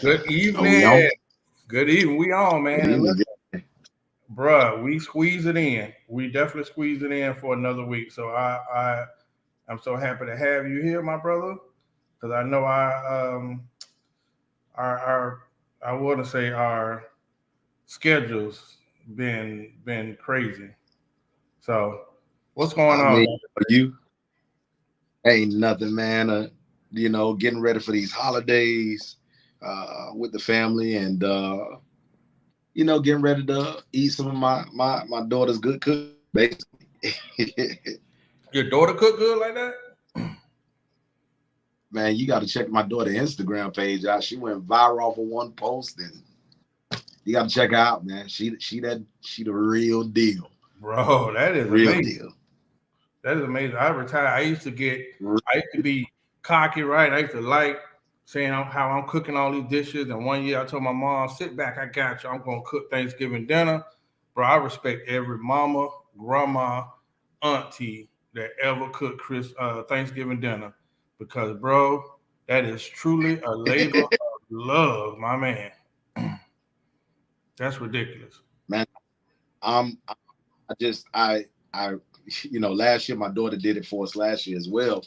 Good We on? evening. Good evening. We on, Good man. And evening. look, bruh, we squeeze it in. We definitely squeeze it in for another week. So I'm so happy to have you here, my brother, because I know our I want to say our schedules been crazy. So what's going I on, mean, man? you ain't nothing, man. Getting ready for these holidays with the family, and getting ready to eat some of my daughter's good cooking, basically. Your daughter cook good like that? Man, you got to check my daughter Instagram page out. She went viral for one post, and you got to check her out, man. She the real deal, Bro, that is real amazing. deal. That is amazing. I retired. I used to be cocky, right? I used to like saying how I'm cooking all these dishes. And one year I told my mom, sit back, I got you. I'm going to cook Thanksgiving dinner. Bro, I respect every mama, grandma, auntie that ever cooked Thanksgiving dinner because, bro, that is truly a labor of love, my man. That's ridiculous. Man, I just I last year my daughter did it for us last year as well,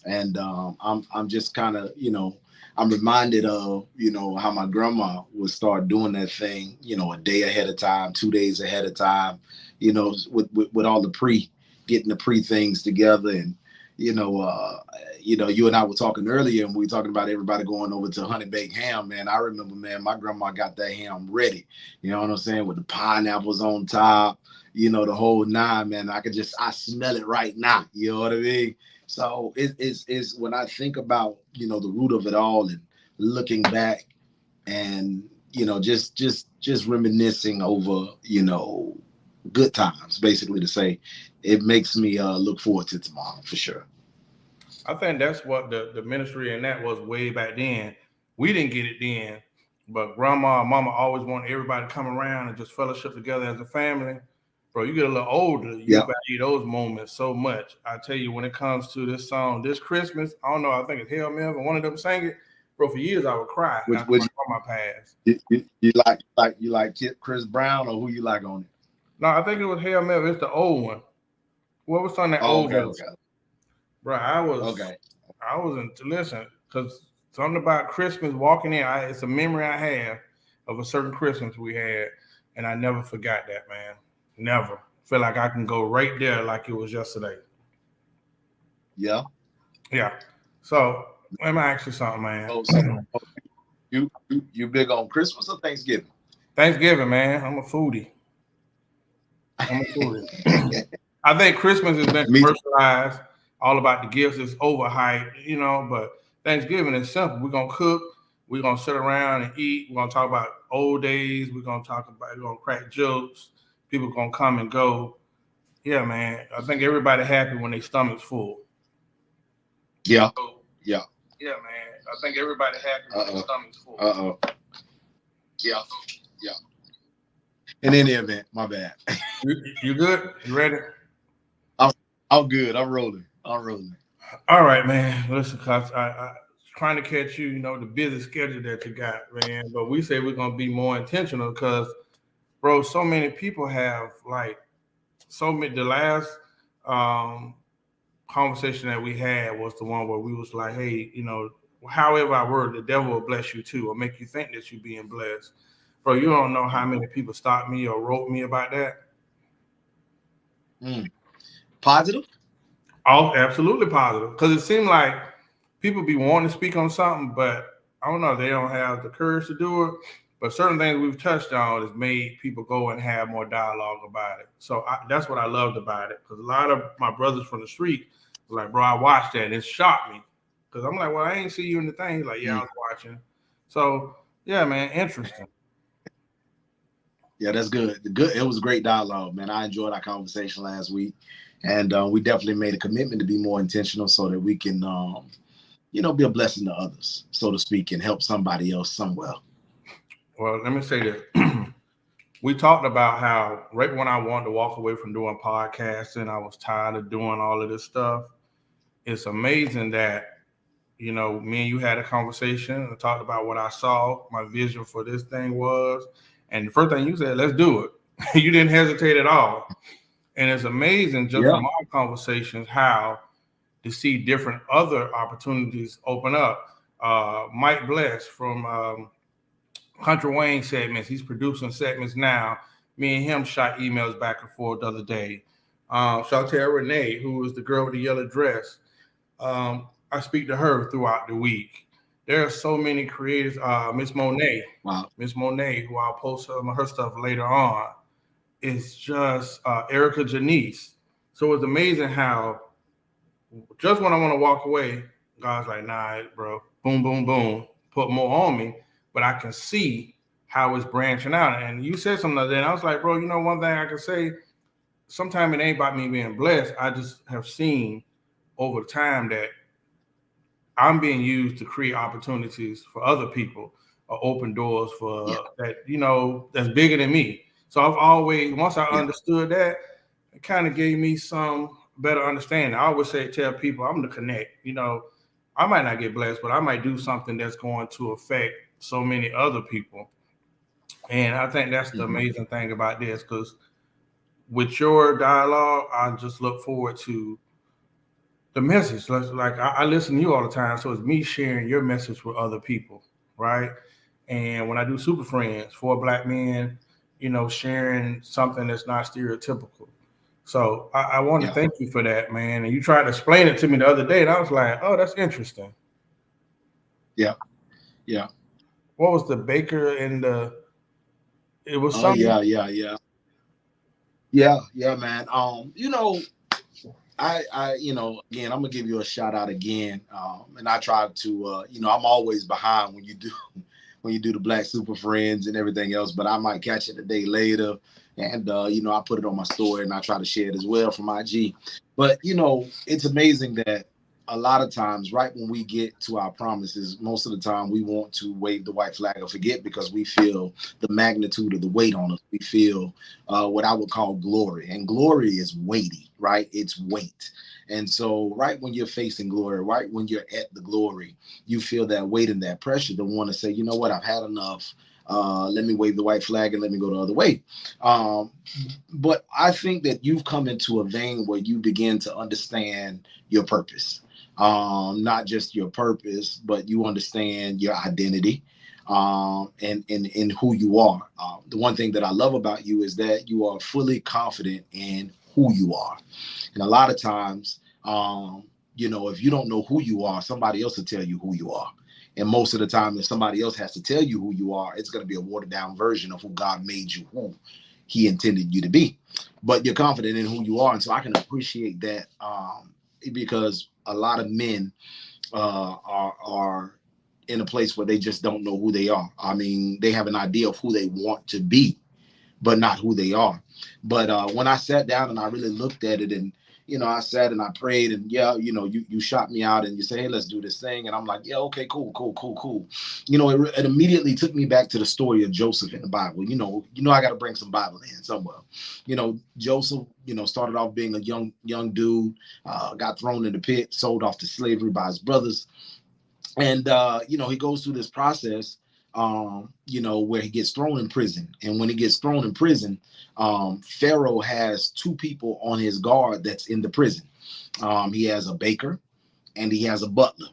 and I'm just kind of I'm reminded of how my grandma would start doing that thing a day ahead of time, 2 days ahead of time, with all the getting the pre things together. And you know uh you and I were talking earlier, and we were talking about everybody going over to honey baked ham. Man, I remember, man, my grandma got that ham ready, you know what I'm saying, with the pineapples on top, the whole nine. Man, I smell it right now, you know what I mean. So it's when I think about the root of it all, and looking back, and just reminiscing over good times, basically, to say it makes me look forward to tomorrow for sure. I think that's what the ministry and that was way back then. We didn't get it then, but grandma and mama always wanted everybody to come around and just fellowship together as a family. Bro, you get a little older, you Yeah. value those moments so much. I tell you, when it comes to this song, this Christmas, I don't know, I think it's Hail Mary, and one of them sang it. Bro, for years I would cry Which after my grandma passed. you like Chris Brown, or who you like on it? No, I think it was Hail Mary. It's the old one. What was on that Oh, old okay, version? okay, Bro, okay. I wasn't to listen because something about Christmas walking in. It's a memory I have of a certain Christmas we had, and I never forgot that, man. Never feel like I can go right there like it was yesterday. Yeah. Yeah. So let me ask you something, man. So you big on Christmas or Thanksgiving? Thanksgiving, man. I'm a foodie. I'm a foodie. I think Christmas has been Me too. commercialized, all about the gifts. It's overhyped, but Thanksgiving is simple. We're gonna cook. We're gonna sit around and eat. We're gonna talk about old days. We're gonna crack jokes. People gonna come and go. Yeah, man. I think everybody happy when their stomach's full. Yeah. So, Yeah. yeah, man. I think everybody happy when their Uh-oh. stomach's full. Uh-oh. Yeah. Yeah. In any event, my bad. You good? You ready? I'm I'm good. I'm rolling. I'm rolling. All right, man. Listen, cause I trying to catch you, the busy schedule that you got, man. But we say we're gonna be more intentional because, bro, so many people have like so many. The last um, conversation that we had was the one where we was like, hey, however I word, the devil will bless you too, or make you think that you're being blessed, bro. You don't know how many people stopped me or wrote me about that. Mm. Positive? All absolutely positive because it seemed like people be wanting to speak on something, but I don't know, they don't have the courage to do it. But certain things we've touched on has made people go and have more dialogue about it. So that's what I loved about it because a lot of my brothers from the street were like, "Bro, I watched that and it shocked me." Because I'm like, "Well, I ain't see you in the thing." He's like, "Yeah, I Mm. was watching." So yeah, man, interesting. Yeah, that's good. Good. It was a great dialogue, man. I enjoyed our conversation last week, and we definitely made a commitment to be more intentional so that we can, be a blessing to others, so to speak, and help somebody else somewhere. Well, let me say this. We talked about how right when I wanted to walk away from doing podcasting, I was tired of doing all of this stuff. It's amazing that You know, me and you had a conversation and talked about what I saw, my vision for this thing was. And the first thing you said, let's do it. You didn't hesitate at all. And it's amazing just Yeah. from our conversations how to see different other opportunities open up. Mike Bless from Country Wayne segments, he's producing segments now. Me and him shot emails back and forth the other day. Chantel Renee, who is the girl with the yellow dress, I speak to her throughout the week. There are so many creators. Miss Monet, Wow. Miss Monet, who I'll post some of her stuff later on. It's just Erica Janice. So it's amazing how just when I want to walk away, God's like, nah, bro, boom, boom, boom, put more on me. But I can see how it's branching out. And you said something like that, and I was like, bro, you know, one thing I can say, sometimes it ain't about me being blessed. I just have seen over time that I'm being used to create opportunities for other people or open doors for that, you know, that's bigger than me. So I've always, once I understood that, it kind of gave me some better understanding. I always tell people I'm the connect. You know, I might not get blessed, but I might do something that's going to affect so many other people. And I think that's the amazing thing about this, because with your dialogue, I just look forward to the message. Like I listen to you all the time, so it's me sharing your message with other people, right? And when I do Super Friends for Black men, you know, sharing something that's not stereotypical. So I want to thank you for that, man. And you tried to explain it to me the other day, and I was like, oh, that's interesting. Yeah. Yeah. What was the baker and the? It was Oh, something. yeah, man. You know, you know, again, I'm gonna give you a shout out again. And I try to, you know, I'm always behind when you do when you do the Black Super Friends and everything else, but I might catch it a day later. And you know, I put it on my story and I try to share it as well from IG. But you know, it's amazing that a lot of times, right when we get to our promises, most of the time we want to wave the white flag or forget because we feel the magnitude of the weight on us. We feel what I would call glory, and glory is weighty, right? It's weight. And so, right when you're facing glory, right when you're at the glory, you feel that weight and that pressure to want to say, you know what, I've had enough. Let me wave the white flag and let me go the other way. But I think that you've come into a vein where you begin to understand your purpose. Not just your purpose, but you understand your identity and who you are. The one thing that I love about you is that you are fully confident in who you are. And a lot of times, you know, if you don't know who you are, somebody else will tell you who you are. And most of the time, if somebody else has to tell you who you are, it's going to be a watered down version of who God made you, who He intended you to be. But you're confident in who you are. And so I can appreciate that because a lot of men are in a place where they just don't know who they are. I mean, they have an idea of who they want to be, but not who they are. But when I sat down and I really looked at it, and you know, I sat and I prayed, and you know, you shot me out and you say, hey, let's do this thing, and I'm like, yeah, okay, cool. You know, it immediately took me back to the story of Joseph in the Bible. You know, I got to bring some Bible in somewhere. You know, Joseph, you know, started off being a young dude, got thrown in the pit, sold off to slavery by his brothers. And you know, he goes through this process, you know, where he gets thrown in prison. And when he gets thrown in prison, Pharaoh has two people on his guard that's in the prison. He has a baker and he has a butler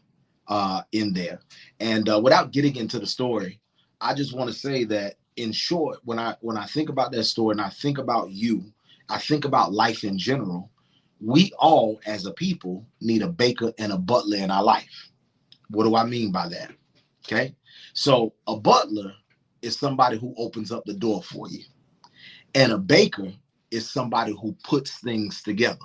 in there. And without getting into the story, I just want to say that in short, when I think about that story and I think about you, I think about life in general. We all, as a people, need a baker and a butler in our life. What do I mean by that? Okay. So a butler is somebody who opens up the door for you. And a baker is somebody who puts things together.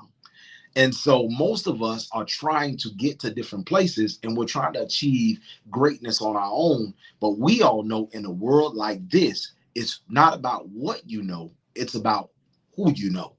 And so most of us are trying to get to different places and we're trying to achieve greatness on our own. But we all know in a world like this, it's not about what you know, it's about who you know.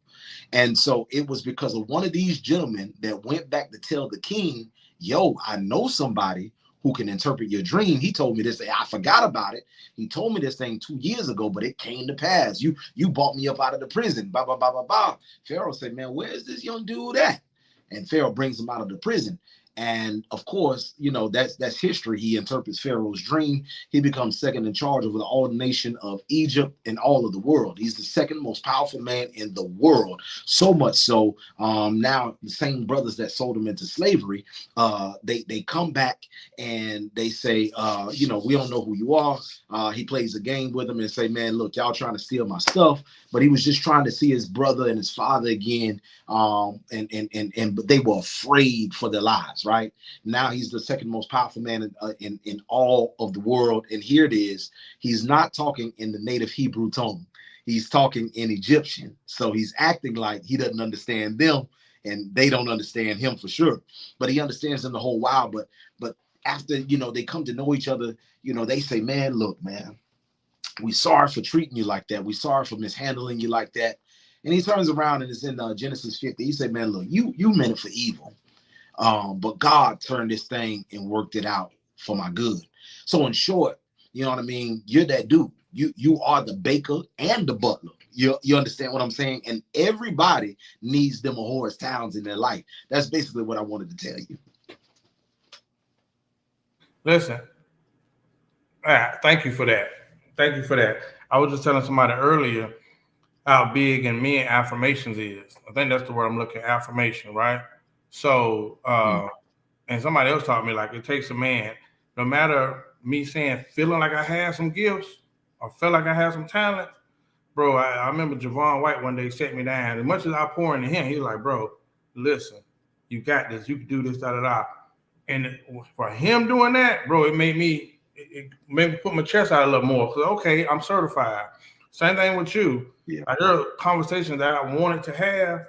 And so it was because of one of these gentlemen that went back to tell the king, yo, I know somebody who can interpret your dream. He told me this. I forgot about it. He told me this thing 2 years ago, but it came to pass. You bought me up out of the prison. Blah, blah, blah, blah, blah. Pharaoh said, man, where is this young dude at? And Pharaoh brings him out of the prison. And of course, that's history. He interprets Pharaoh's dream. He becomes second in charge over all the nation of Egypt and all of the world. He's the second most powerful man in the world. So much so, now the same brothers that sold him into slavery, they come back and they say, we don't know who you are. He plays a game with them and say, man, look, y'all trying to steal my stuff. But he was just trying to see his brother and his father again. But they were afraid for their lives, right? Now he's the second most powerful man in all of the world. And here it is. He's not talking in the native Hebrew tongue. He's talking in Egyptian. So he's acting like he doesn't understand them and they don't understand him for sure. But he understands them the whole while. But after, they come to know each other, they say, man, look, man, we sorry for treating you like that. We sorry for mishandling you like that. And he turns around and it's in Genesis 50. He said, man, look, you meant it for evil. But God turned this thing and worked it out for my good. So in short, you know what I mean? You're that dude. You are the baker and the butler. You understand what I'm saying? And everybody needs them a Horace Towns in their life. That's basically what I wanted to tell you. Listen, thank you for that. Thank you for that. I was just telling somebody earlier how big and men affirmations is. I think that's the word I'm looking at, affirmation, right? So, and somebody else taught me, like, it takes a man, no matter me saying, feeling like I had some gifts or felt like I had some talent, bro, I remember Javon White one day set me down. As much as I pour into him, he's like, bro, listen, you got this. You can do this, da-da-da. And for him doing that, bro, it made me put my chest out a little more. Because, okay, I'm certified. Same thing with you. Yeah. I heard a conversation that I wanted to have,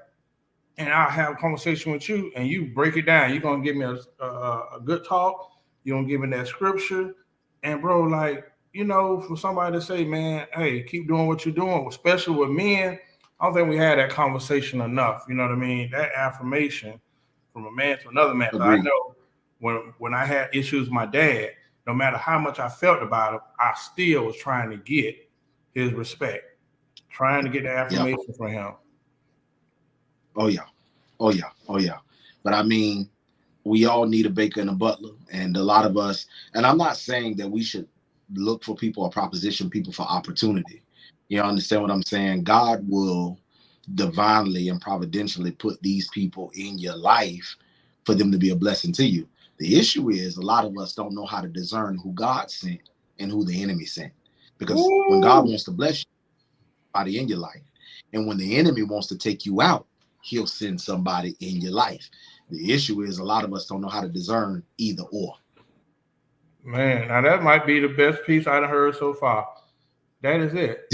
and I'll have a conversation with you, and you break it down. You're going to give me a good talk. You're going to give me that scripture. And, bro, like, for somebody to say, man, hey, keep doing what you're doing, especially with men, I don't think we had that conversation enough. You know what I mean? That affirmation from a man to another man. I know when I had issues with my dad, no matter how much I felt about him, I still was trying to get his respect, trying to get the affirmation from him. Oh, yeah. But I mean, we all need a baker and a butler. And a lot of us, and I'm not saying that we should look for people or proposition people for opportunity. You understand what I'm saying? God will divinely and providentially put these people in your life for them to be a blessing to you. The issue is a lot of us don't know how to discern who God sent and who the enemy sent. Because when God wants to bless you, somebody in your life. And when the enemy wants to take you out, he'll send somebody in your life. The issue is a lot of us don't know how to discern either or. Man, now that might be the best piece I've heard so far. That is it.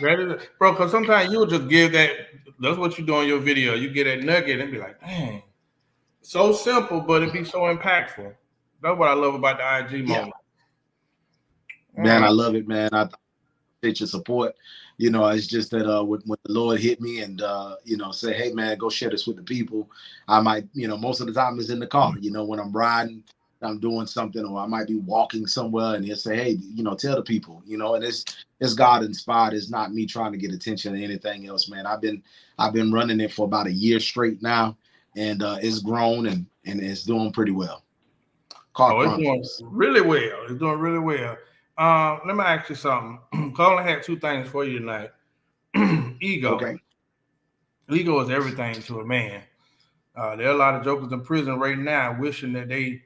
That is it. Bro, because sometimes you'll just give that's what you do in your video. You get that nugget and be like, dang, so simple, but it'd be so impactful. That's what I love about the IG moment. Man, I love it, man. I appreciate your support. It's just that when the Lord hit me and say, hey man, go share this with the people, I might, most of the time it's in the car, when I'm riding, I'm doing something, or I might be walking somewhere and he'll say, hey, tell the people, and it's God inspired. It's not me trying to get attention or anything else, man. I've been running it for about a year straight now, and it's grown and it's doing pretty well. It's doing really well. It's doing really well. Let me ask you something. I only had two things for you tonight. Ego. Okay. Ego is everything to a man. There are a lot of jokers in prison right now wishing that they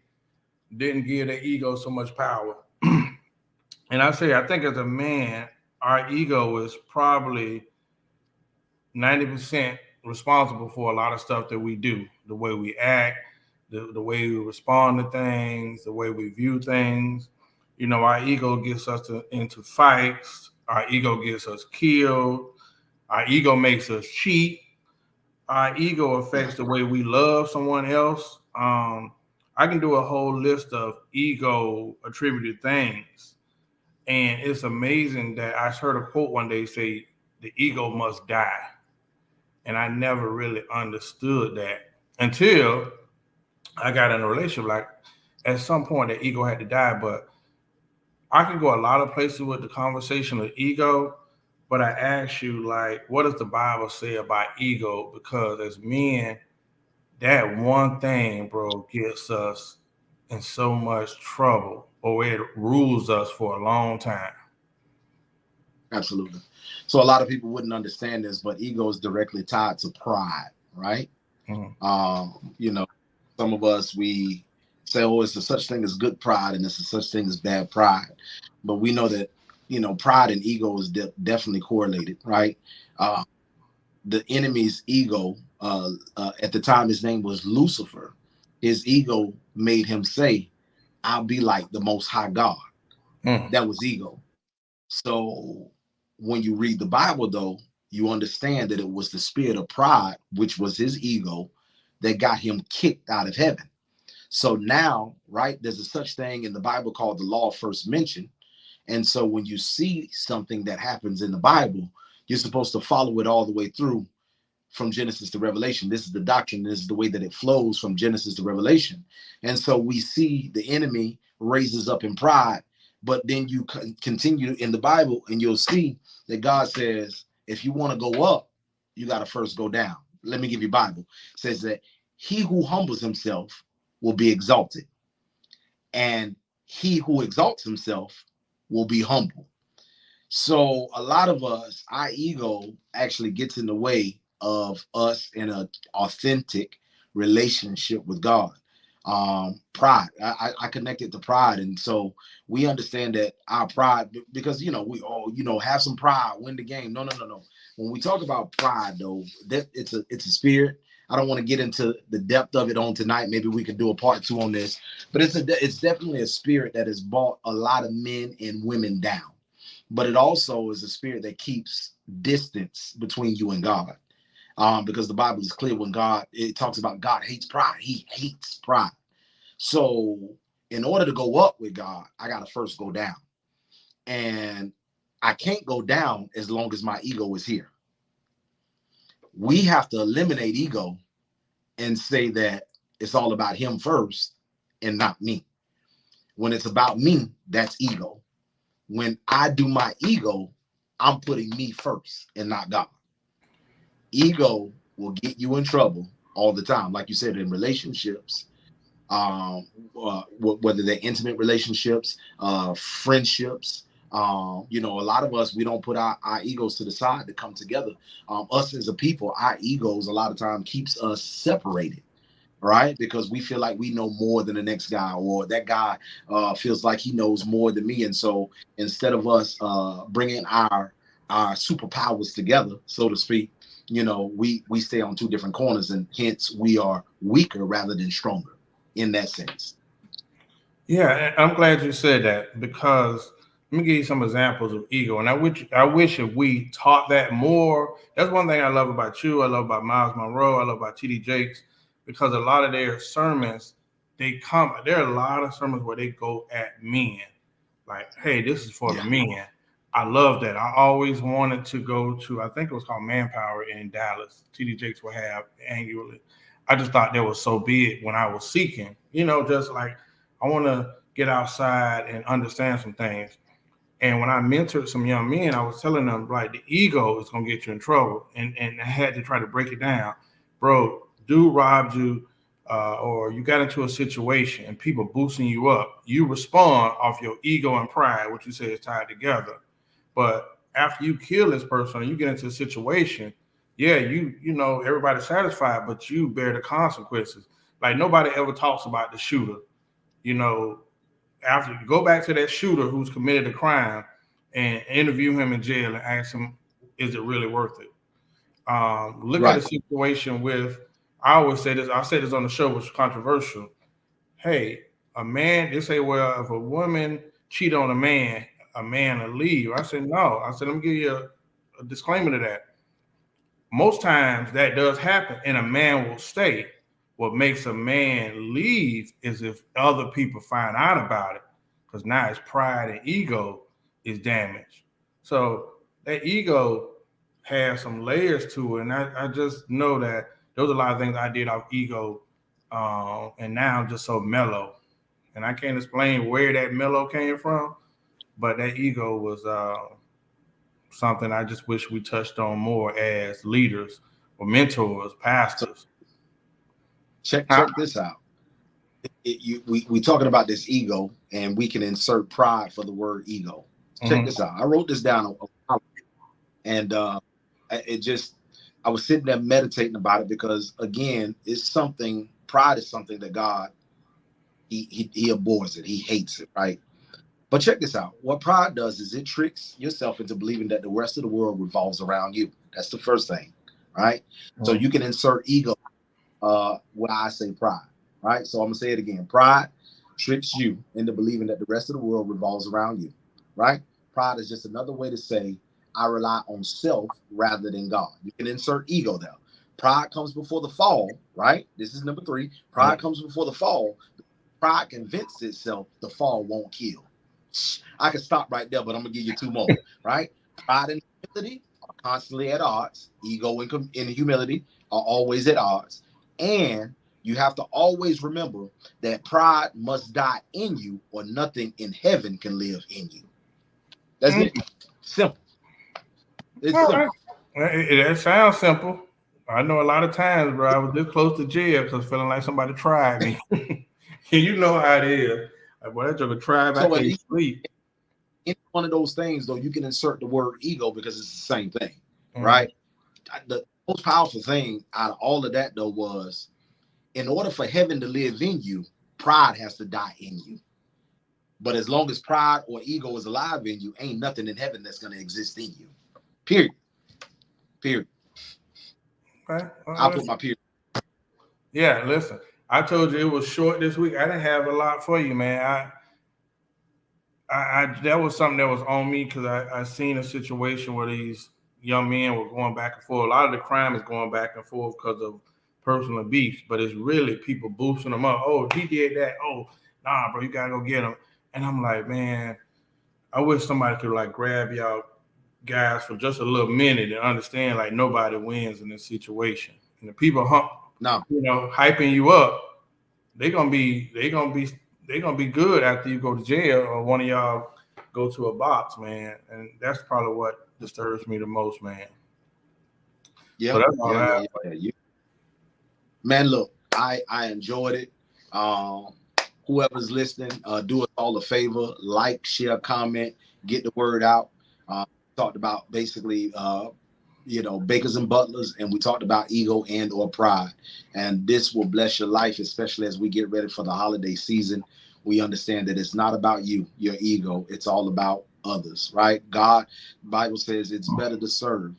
didn't give their ego so much power. And I think as a man, our ego is probably 90% responsible for a lot of stuff that we do, the way we act, the way we respond to things, the way we view things. Our ego gets us into fights. Our ego gets us killed. Our ego makes us cheat. Our ego affects the way we love someone else. I can do a whole list of ego attributed things. And it's amazing that I heard a quote one day say, the ego must die. And I never really understood that until I got in a relationship. Like, at some point, the ego had to die. But I can go a lot of places with the conversation of ego. But I ask you, like, what does the Bible say about ego? Because as men, that one thing, bro, gets us in so much trouble, or it rules us for a long time. Absolutely. So a lot of people wouldn't understand this, but ego is directly tied to pride, right? Mhm. You know, some of us, we say, oh, it's a such thing as good pride and it's a such thing as bad pride. But we know that, pride and ego is definitely correlated, right? Uh, the enemy's ego, at the time, his name was Lucifer. His ego made him say, I'll be like the most high God. Mm. That was ego. So when you read the Bible, though, you understand that it was the spirit of pride, which was his ego, that got him kicked out of heaven. So now, right, there's a such thing in the Bible called the law of first mention. And so when you see something that happens in the Bible, you're supposed to follow it all the way through from Genesis to Revelation. This is the doctrine. This is the way that it flows from Genesis to Revelation. And so we see the enemy raises up in pride, but then you continue in the Bible and you'll see that God says, if you want to go up, you got to first go down. Let me give you Bible. It says that he who humbles himself will be exalted, and he who exalts himself will be humble. So a lot of us, our ego actually gets in the way of us in an authentic relationship with God. Pride, I connect it to pride, and so we understand that our pride, because we all have some pride, win the game. No, no, no, no. When we talk about pride, though, that it's a spirit. I don't want to get into the depth of it on tonight. Maybe we can do a part 2 on this, but it's definitely a spirit that has brought a lot of men and women down, but it also is a spirit that keeps distance between you and God. Because the Bible is clear when it talks about God hates pride. He hates pride. So in order to go up with God, I got to first go down. And I can't go down as long as my ego is here. We have to eliminate ego and say that it's all about him first and not me. When it's about me, that's ego. When I do my ego, I'm putting me first and not God. Ego will get you in trouble all the time, like you said, in relationships, whether they're intimate relationships, friendships. A lot of us, we don't put our egos to the side to come together. Us as a people, our egos a lot of time keeps us separated, right? Because we feel like we know more than the next guy, or that guy feels like he knows more than me. And so instead of us bringing our superpowers together, so to speak, we stay on two different corners, and hence we are weaker rather than stronger in that sense. Yeah, I'm glad you said that, because let me give you some examples of ego. And I wish if we taught that more. That's one thing I love about you. I love about Miles Monroe. I love about TD Jakes, because a lot of their sermons, there are a lot of sermons where they go at men. Like, hey, this is for the Yeah. men. I love that. I always wanted to go to, I think it was called Manpower in Dallas. TD Jakes will have annually. I just thought that was so big when I was seeking, just like I want to get outside and understand some things. And when I mentored some young men, I was telling them, like, the ego is gonna get you in trouble, and I had to try to break it down, bro. Dude robbed you, or you got into a situation, and people boosting you up. You respond off your ego and pride, which you say is tied together. But after you kill this person, and you get into a situation, yeah, everybody's satisfied, but you bear the consequences. Like, nobody ever talks about the shooter, you know, after you go back to that shooter who's committed a crime and interview him in jail and ask him, is it really worth it? Look at Right. a situation with, I always say this, I said this on the show, which is controversial. Hey, a man, they say, well, if a woman cheat on a man will leave. I said, no. I said, let me give you a disclaimer to that. Most times that does happen and a man will stay. What makes a man leave is if other people find out about it, because now his pride and ego is damaged. So that ego has some layers to it. And I just know that those are a lot of things I did off ego. And now I'm just so mellow. And I can't explain where that mellow came from, but that ego was something I just wish we touched on more as leaders or mentors, So pastors. Check this out. We talking about this ego, and we can insert pride for the word ego. Check this out. I wrote this down, and I was sitting there meditating about it because, again, pride is something that God, he abhors it. He hates it, right? But check this out. What pride does is it tricks yourself into believing that the rest of the world revolves around you. That's the first thing, right? So you can insert ego where I say pride, right? So I'm gonna say it again. Pride tricks you into believing that the rest of the world revolves around you, right? Pride is just another way to say I rely on self rather than God. You can insert ego there. Pride comes before the fall, right? This is number 3. Pride comes before the fall. Pride convinces itself the fall won't kill. I can stop right there, but I'm gonna give you 2 more, right? Pride and humility are constantly at odds. Ego and humility are always at odds. And you have to always remember that pride must die in you, or nothing in heaven can live in you. That's it. Simple. It's simple. That sounds simple. I know a lot of times, bro, I was this close to jail because feeling like somebody tried me. You know how it is. Like, boy, that joke tried me. I can't sleep. In one of those things, though, you can insert the word ego because it's the same thing, right? The most powerful thing out of all of that, though, was in order for heaven to live in you, pride has to die in you. But as long as pride or ego is alive in you, ain't nothing in heaven that's going to exist in you. Period. Okay. I'll put my period. Yeah, listen. I told you it was short this week. I didn't have a lot for you, man. I that was something that was on me because I seen a situation where these young men were going back and forth. A lot of the crime is going back and forth because of personal beefs, but it's really people boosting them up. Oh, he did that. Oh, nah, bro, you gotta go get him. And I'm like, man, I wish somebody could like grab y'all guys for just a little minute and understand like nobody wins in this situation. And the people hyping you up, they're gonna be good after you go to jail or one of y'all go to a box, man. And that's probably what disturbs me the most, man. Yeah, so that's all man, look, I enjoyed it. Whoever's listening, do us all a favor, like, share, comment, get the word out. Talked about basically bakers and butlers, and we talked about ego and or pride, and this will bless your life, especially as we get ready for the holiday season. We understand that it's not about you, your ego, it's all about others, right? God, Bible says it's better to serve,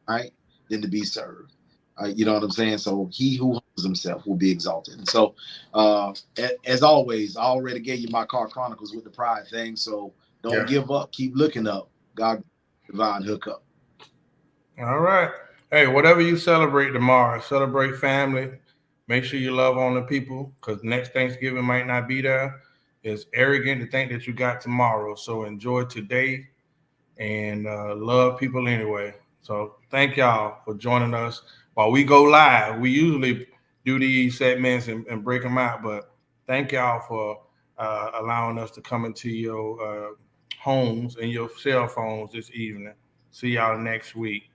right, than to be served. You know what I'm saying? So he who humbles himself will be exalted. And so as always, I already gave you my Car Chronicles with the pride thing, so don't give up, keep looking up. God, divine hookup. All right. Hey, whatever you celebrate tomorrow, celebrate family. Make sure you love on the people because next Thanksgiving might not be there. It's arrogant to think that you got tomorrow. So enjoy today and love people anyway. So thank y'all for joining us. While we go live, we usually do these segments and break them out. But thank y'all for allowing us to come into your homes and your cell phones this evening. See y'all next week.